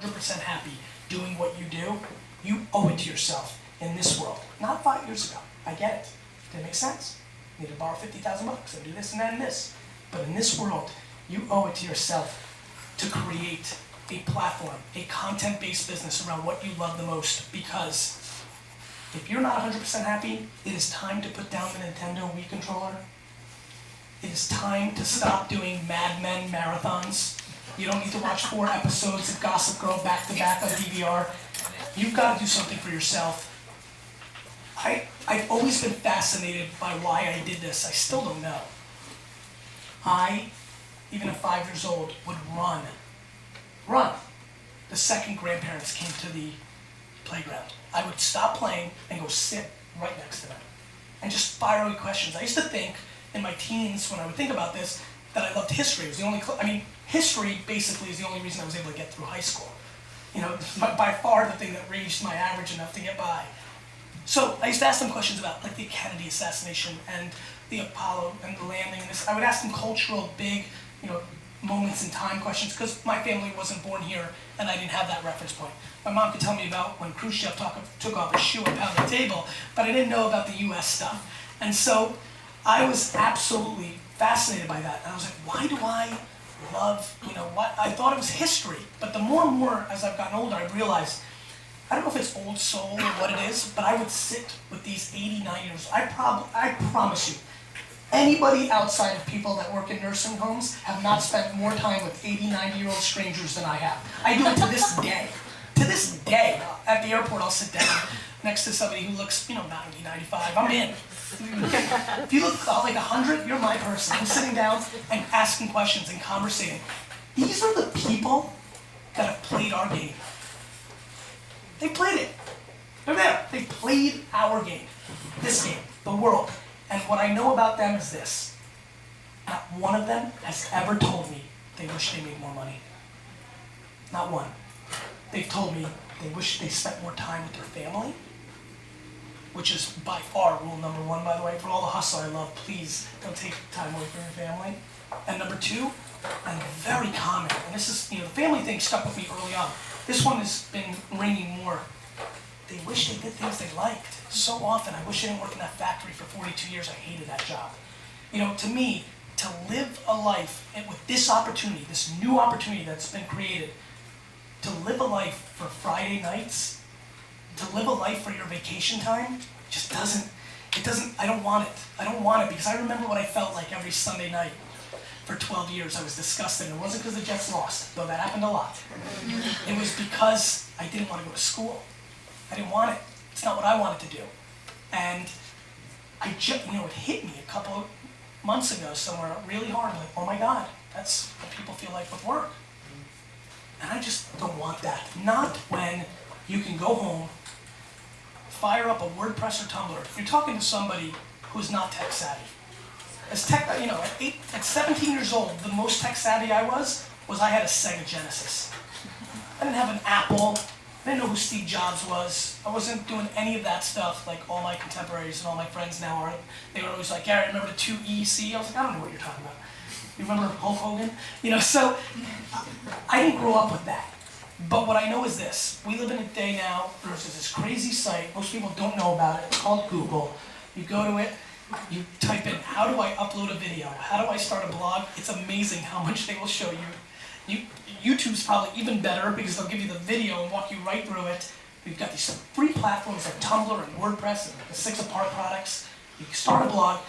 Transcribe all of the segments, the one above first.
100% happy doing what you do, you owe it to yourself in this world. Not 5 years ago. I get it. Did it make sense? You need to borrow 50,000 bucks and do this and that and this. But in this world, you owe it to yourself to create a platform, a content-based business around what you love the most, because if you're not 100% happy, it is time to put down the Nintendo Wii controller. It is time to stop doing Mad Men marathons. You don't need to watch 4 episodes of Gossip Girl back to back on DVR. You've got to do something for yourself. I've always been fascinated by why I did this. I still don't know. I, even at 5 years old, would run the second grandparents came to the playground. I would stop playing and go sit right next to them and just fire away questions. I used to think in my teens, when I would think about this, that I loved history. It was the only, history basically is the only reason I was able to get through high school. You know, by far the thing that raised my average enough to get by. So I used to ask them questions about like the Kennedy assassination and the Apollo and the landing. And this. I would ask them cultural, big, moments in time questions, because my family wasn't born here and I didn't have that reference point. My mom could tell me about when Khrushchev took off his shoe and pounded the table, but I didn't know about the US stuff. And so I was absolutely fascinated by that. And I was like, why do I love, what? I thought it was history. But the more and more as I've gotten older, I realized, I don't know if it's old soul or what it is, but I would sit with these 89-year-olds. I promise you, anybody outside of people that work in nursing homes have not spent more time with 80, 90-year-old strangers than I have. I do it to this day. To this day, at the airport, I'll sit down next to somebody who looks, 90, 95. I'm in. If you look like 100, you're my person. I'm sitting down and asking questions and conversating. These are the people that have played our game. They played it. They're there. They played our game. This game. The world. And what I know about them is this. Not one of them has ever told me they wish they made more money. Not one. They've told me they wish they spent more time with their family, which is by far rule number 1, by the way. For all the hustle I love, please don't take time away from your family. And number 2, and very common, and this is, the family thing stuck with me early on. This one has been ringing more. They wish they did things they liked. So often, I wish I didn't work in that factory for 42 years. I hated that job. To me, to live a life with this opportunity, this new opportunity that's been created, to live a life for Friday nights, to live a life for your vacation time, I don't want it. I don't want it because I remember what I felt like every Sunday night. For 12 years, I was disgusted. It wasn't because the Jets lost, though that happened a lot. It was because I didn't want to go to school. I didn't want it. It's not what I wanted to do. And I just, it hit me a couple of months ago somewhere really hard. Like, oh my God, that's what people feel like with work. And I just don't want that. Not when you can go home, fire up a WordPress or Tumblr. You're talking to somebody who's not tech savvy. At 17 years old, the most tech savvy I was I had a Sega Genesis. I didn't have an Apple. I didn't know who Steve Jobs was. I wasn't doing any of that stuff like all my contemporaries and all my friends now are. They were always like, Gary, remember the 2EC? I was like, I don't know what you're talking about. You remember Hulk Hogan? So I didn't grow up with that. But what I know is this. We live in a day now, there's this crazy site, most people don't know about it, it's called Google. You go to it, you type in, how do I upload a video? How do I start a blog? It's amazing how much they will show you. YouTube's probably even better because they'll give you the video and walk you right through it. We've got these free platforms like Tumblr and WordPress and the 6 Apart products. You start a blog,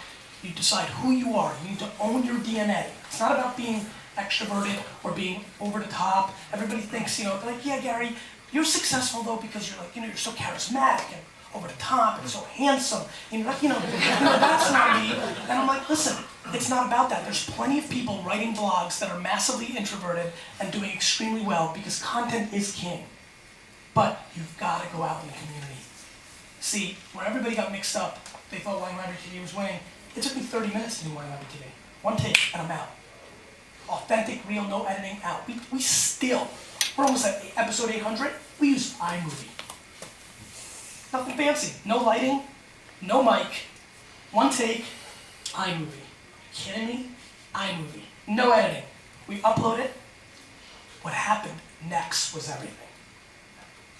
you decide who you are. You need to own your DNA. It's not about being extroverted or being over the top. Everybody thinks, they're like, yeah, Gary, you're successful though because you're like, you're so charismatic and over the top and so handsome. And you're like, that's not me. And I'm like, listen, it's not about that. There's plenty of people writing blogs that are massively introverted and doing extremely well because content is king. But you've got to go out in the community. See, where everybody got mixed up, they thought Wine Library TV was winning. It took me 30 minutes to do Wine Library TV. One take and I'm out. Authentic, real, no editing, out. We're almost at episode 800. We use iMovie. Nothing fancy. No lighting, no mic, one take, iMovie. Kidding me? iMovie. No editing. We upload it. What happened Next was everything.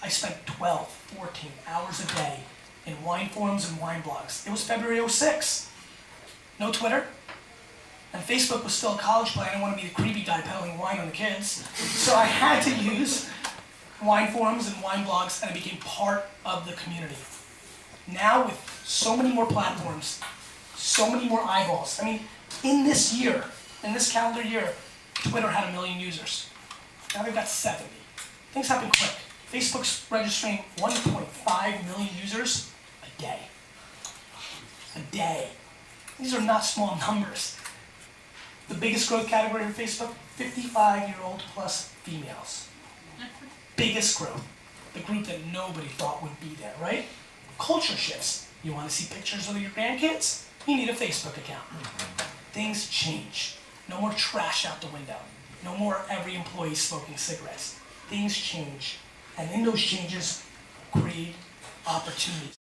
I spent 12, 14 hours a day in wine forums and wine blogs. It was February '06. No Twitter. And Facebook was still a college play. I didn't want to be the creepy guy peddling wine on the kids. So I had to use wine forums and wine blogs, and I became part of the community. Now with so many more platforms, so many more eyeballs. I mean, in this year, in this calendar year, Twitter had 1 million users. Now they've got 70. Things happen quick. Facebook's registering 1.5 million users a day. A day. These are not small numbers. The biggest growth category for Facebook, 55-year-old plus females. Biggest growth. The group that nobody thought would be there, right? Culture shifts. You want to see pictures of your grandkids? You need a Facebook account. Things change. No more trash out the window. No more every employee smoking cigarettes. Things change. And in those changes, create opportunities.